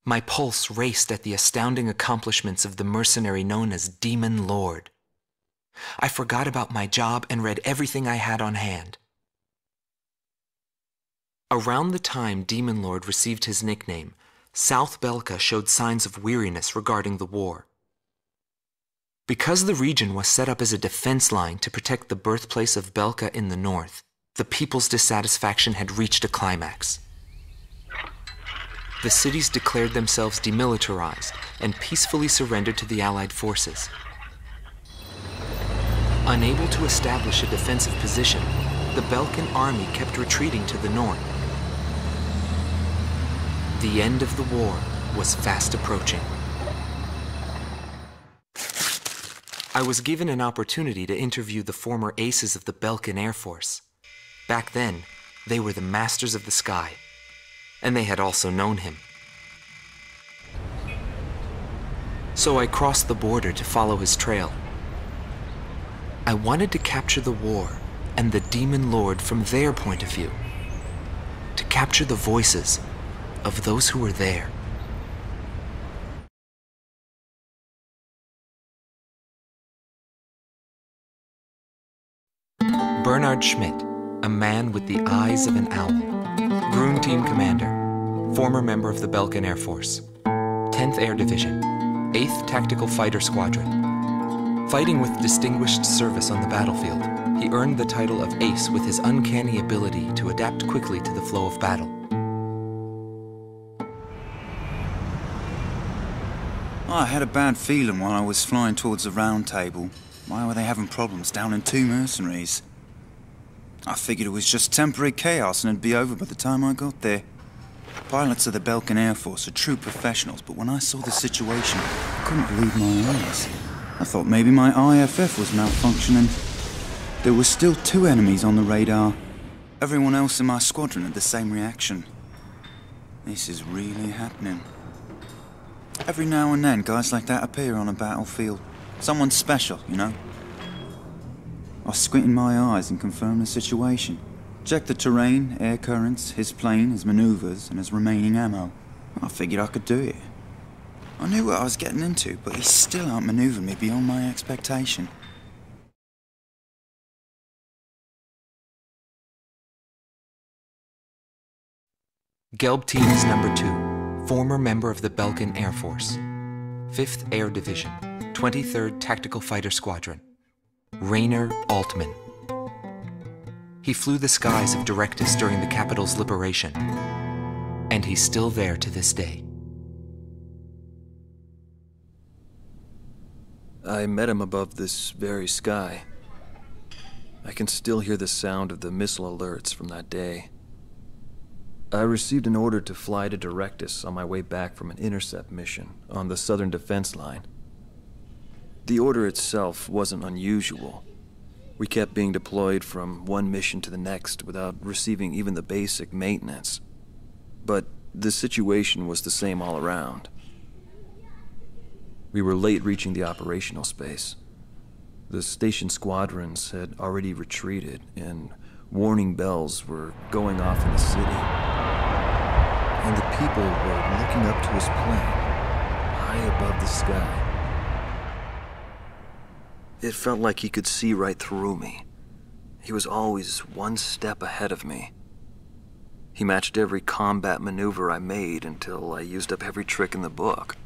My pulse raced at the astounding accomplishments of the mercenary known as Demon Lord. I forgot about my job and read everything I had on hand. Around the time Demon Lord received his nickname, South Belka showed signs of weariness regarding the war. Because the region was set up as a defense line to protect the birthplace of Belka in the north, the people's dissatisfaction had reached a climax. The cities declared themselves demilitarized and peacefully surrendered to the Allied forces. Unable to establish a defensive position, the Belkan army kept retreating to the north. The end of the war was fast approaching. I was given an opportunity to interview the former aces of the Belkan Air Force. Back then, they were the masters of the sky, and they had also known him. So I crossed the border to follow his trail. I wanted to capture the war and the Demon Lord from their point of view, to capture the voices of those who were there. Bernard Schmidt, a man with the eyes of an owl. Groom Team Commander, former member of the Belkan Air Force. 10th Air Division, 8th Tactical Fighter Squadron. Fighting with distinguished service on the battlefield, he earned the title of Ace with his uncanny ability to adapt quickly to the flow of battle. I had a bad feeling while I was flying towards the round table. Why were they having problems down in 2 mercenaries? I figured it was just temporary chaos and it'd be over by the time I got there. Pilots of the Belkan Air Force are true professionals, but when I saw the situation, I couldn't believe my eyes. I thought maybe my IFF was malfunctioning. There were still 2 enemies on the radar. Everyone else in my squadron had the same reaction. This is really happening. Every now and then, guys like that appear on a battlefield. Someone special, you know? I squinted my eyes and confirmed the situation. Checked the terrain, air currents, his plane, his maneuvers, and his remaining ammo. I figured I could do it. I knew what I was getting into, but he still outmaneuvered me beyond my expectation. Gelb Teams Number 2, former member of the Belkan Air Force. 5th Air Division, 23rd Tactical Fighter Squadron. Rainer Altman. He flew the skies of Directus during the capital's liberation, and he's still there to this day. I met him above this very sky. I can still hear the sound of the missile alerts from that day. I received an order to fly to Directus on my way back from an intercept mission on the southern defense line. The order itself wasn't unusual. We kept being deployed from one mission to the next without receiving even the basic maintenance. But the situation was the same all around. We were late reaching the operational space. The station squadrons had already retreated, and warning bells were going off in the city. And the people were looking up to his plane, high above the sky. It felt like he could see right through me. He was always one step ahead of me. He matched every combat maneuver I made until I used up every trick in the book.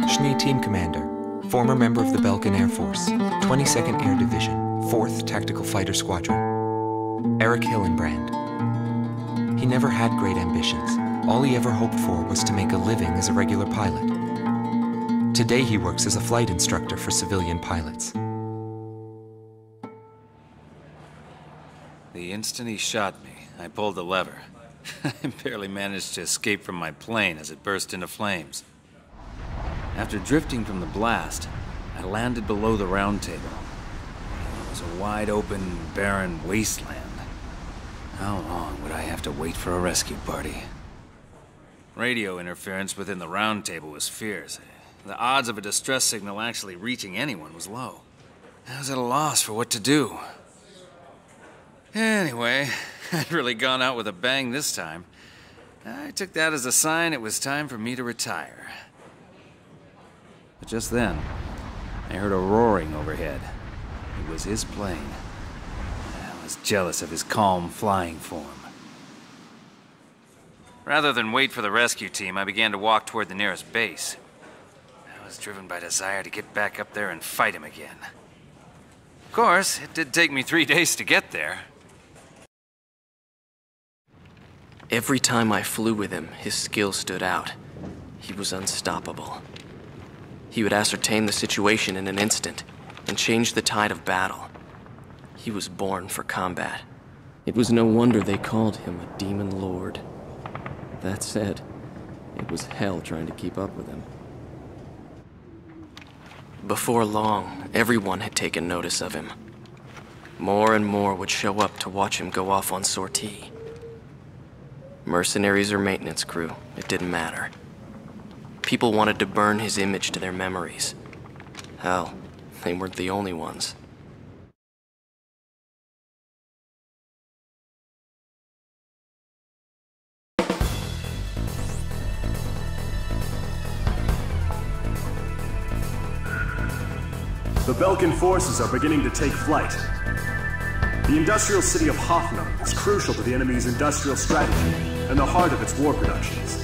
Schnee Team Commander, former member of the Belkan Air Force, 22nd Air Division, 4th Tactical Fighter Squadron. Eric Hillenbrand. He never had great ambitions. All he ever hoped for was to make a living as a regular pilot. Today he works as a flight instructor for civilian pilots. The instant he shot me, I pulled the lever. I barely managed to escape from my plane as it burst into flames. After drifting from the blast, I landed below the round table. It was a wide-open, barren wasteland. How long would I have to wait for a rescue party? Radio interference within the round table was fierce. The odds of a distress signal actually reaching anyone was low. I was at a loss for what to do. Anyway, I'd really gone out with a bang this time. I took that as a sign it was time for me to retire. But just then, I heard a roaring overhead. It was his plane. I was jealous of his calm flying form. Rather than wait for the rescue team, I began to walk toward the nearest base. I was driven by desire to get back up there and fight him again. Of course, it did take me 3 days to get there. Every time I flew with him, his skill stood out. He was unstoppable. He would ascertain the situation in an instant and change the tide of battle. He was born for combat. It was no wonder they called him a demon lord. That said, it was hell trying to keep up with him. Before long, everyone had taken notice of him. More and more would show up to watch him go off on sortie. Mercenaries or maintenance crew, it didn't matter. People wanted to burn his image to their memories. Hell, they weren't the only ones. The Belkan forces are beginning to take flight. The industrial city of Hoffnung is crucial to the enemy's industrial strategy and the heart of its war productions.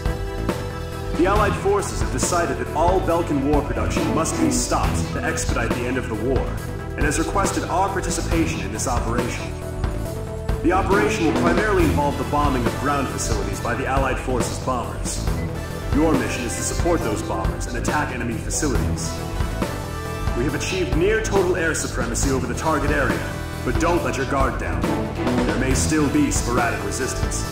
The Allied forces have decided that all Belkan war production must be stopped to expedite the end of the war, and has requested our participation in this operation. The operation will primarily involve the bombing of ground facilities by the Allied forces' bombers. Your mission is to support those bombers and attack enemy facilities. We have achieved near total air supremacy over the target area, but don't let your guard down. There may still be sporadic resistance.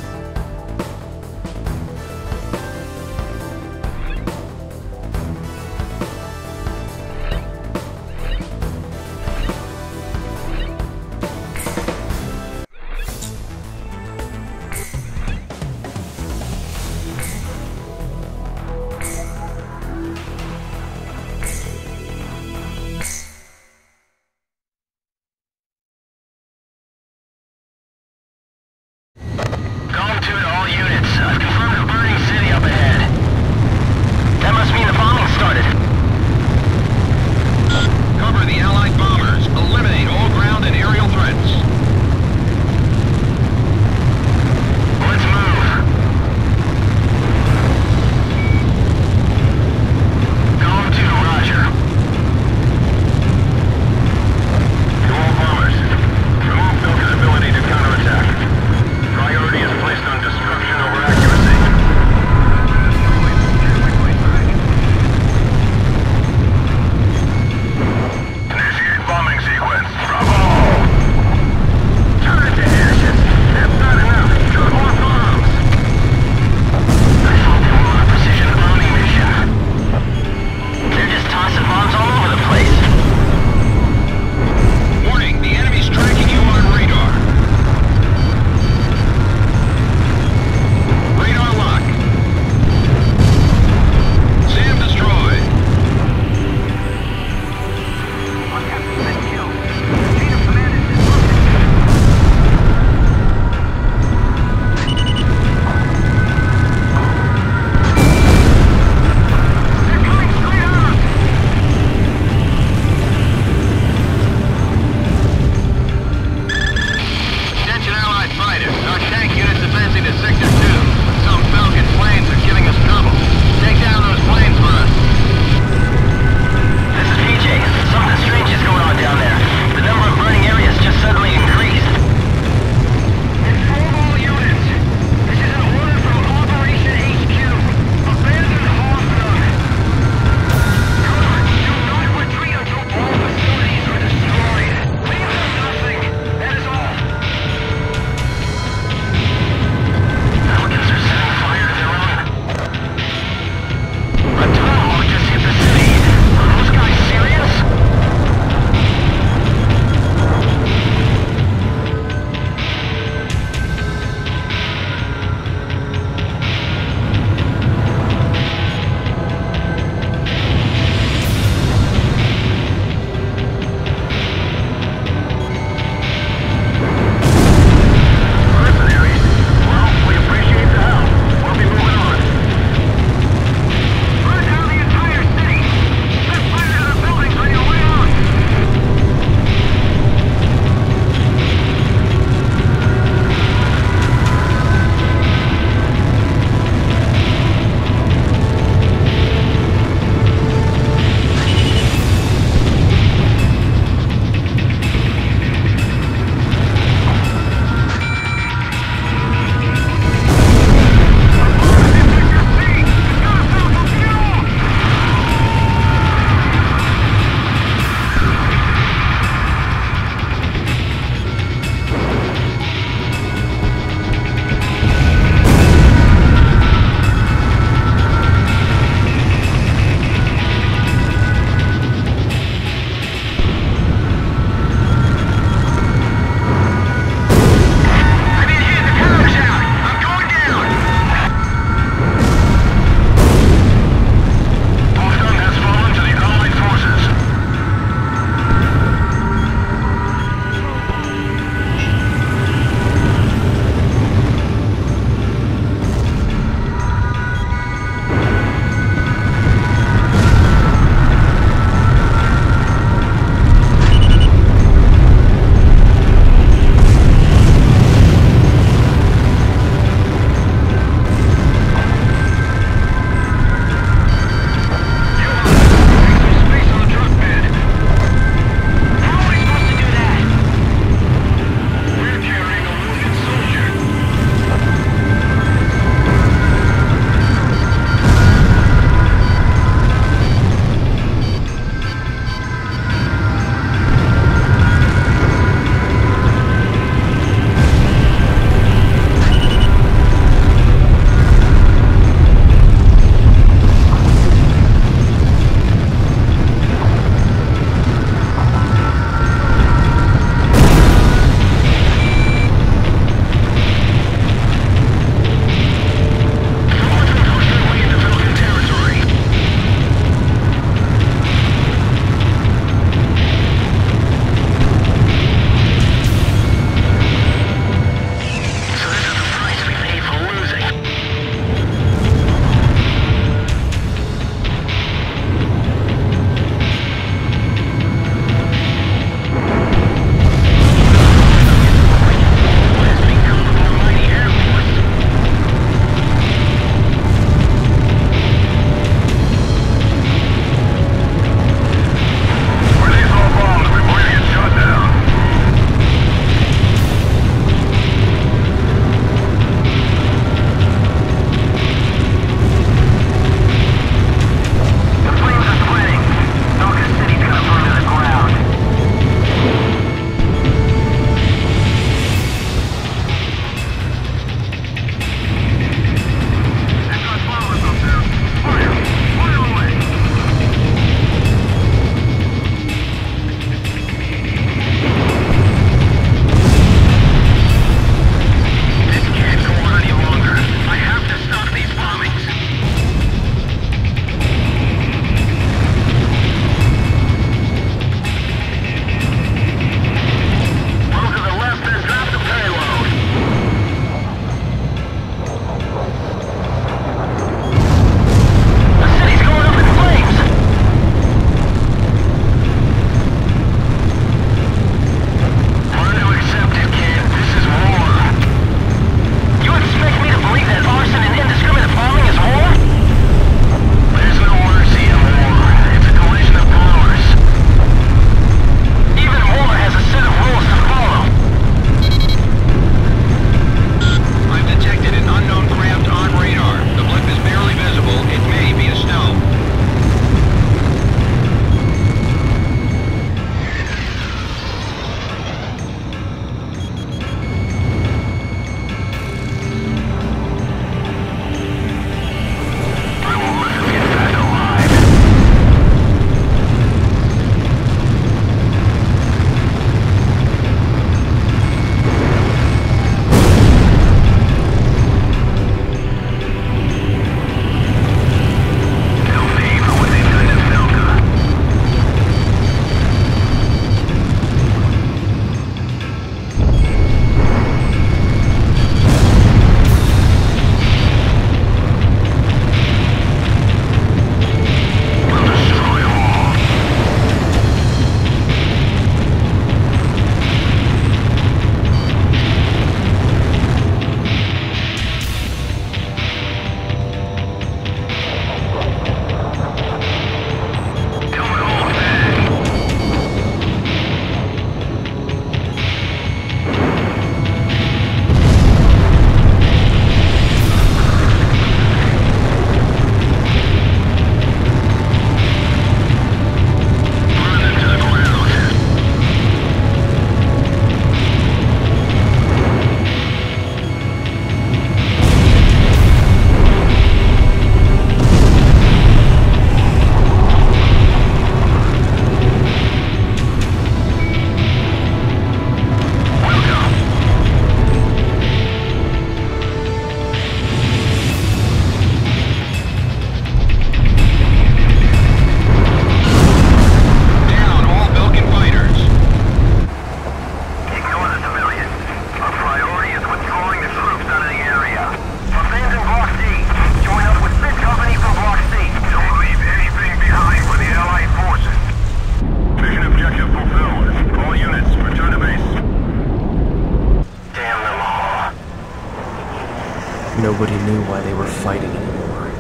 Nobody knew why they were fighting anymore.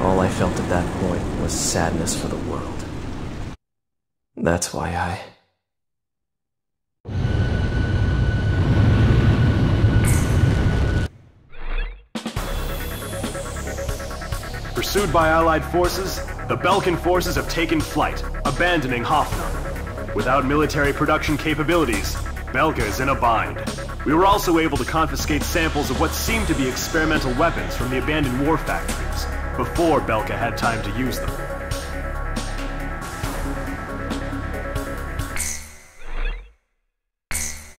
All I felt at that point was sadness for the world. That's why I... Pursued by Allied forces, the Belkan forces have taken flight, abandoning Hoffnung. Without military production capabilities, Belka is in a bind. We were also able to confiscate samples of what seemed to be experimental weapons from the abandoned war factories, before Belka had time to use them.